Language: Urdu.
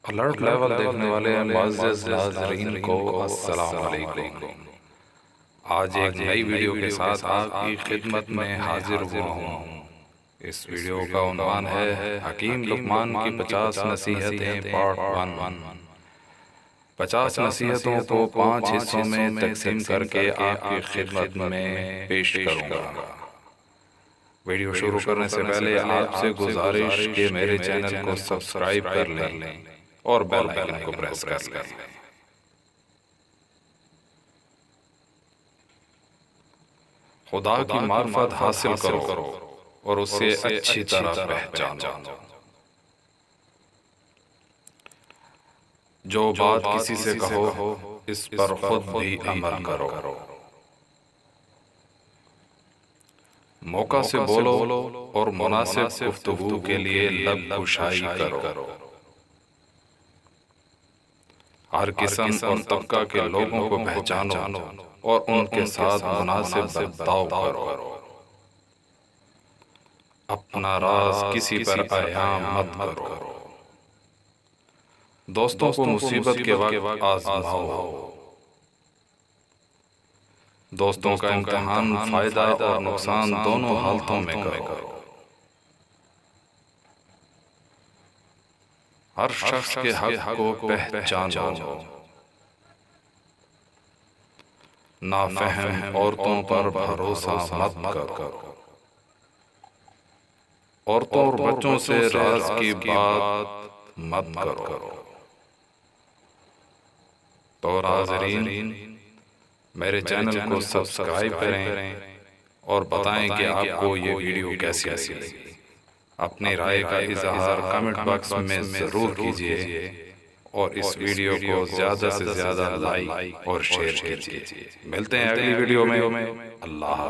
الرٹ لیول دیکھنے والے معزز ناظرین کو السلام علیکم۔ آج ایک نئی ویڈیو کے ساتھ آپ کی خدمت میں حاضر ہوا ہوں۔ اس ویڈیو کا عنوان ہے حکیم لقمان کی 50 نصیحتیں پارٹ 1۔ 50 نصیحتوں کو 5 حصوں میں تقسیم کر کے آپ کی خدمت میں پیش کروں گا۔ ویڈیو شروع کرنے سے پہلے آپ سے گزارش کہ میرے چینل کو سبسکرائب کر لیں اور بیل آئیکن کو پریس کر لیں۔ خدا کی معرفت حاصل کرو اور اسے اچھی طرح پہچانو۔ جو بات کسی سے کہو اس پر خود بھی عمل کرو۔ موقع سے بولو اور مناسب گفتگو کے لیے لب کشائی کرو۔ ہر قسم اور طبقہ کے لوگوں کو پہچانو اور ان کے ساتھ مناسب برتاؤ کرو۔ اپنا راز کسی پر عیاں مت کرو۔ دوستوں کو مصیبت کے وقت آزماؤ۔ دوستوں کا امتحان فائدہ اور نقصان دونوں حالتوں میں کرو۔ ہر شخص کے حق کو پہچانو۔ نافہم عورتوں پر بھروسہ مت کرو۔ عورتوں اور بچوں سے راز کی بات مت کرو۔ تو ناظرین، میرے چینل کو سبسکرائب کریں اور بتائیں کہ آپ کو یہ ویڈیو کیسی لگی۔ اپنی رائے کا اظہار کمنٹ باکس میں ضرور کیجیے اور اس ویڈیو کو زیادہ سے زیادہ لائک اور شیئر کیجیے۔ ملتے ہیں اگلی ویڈیو میں۔ اللہ حافظ۔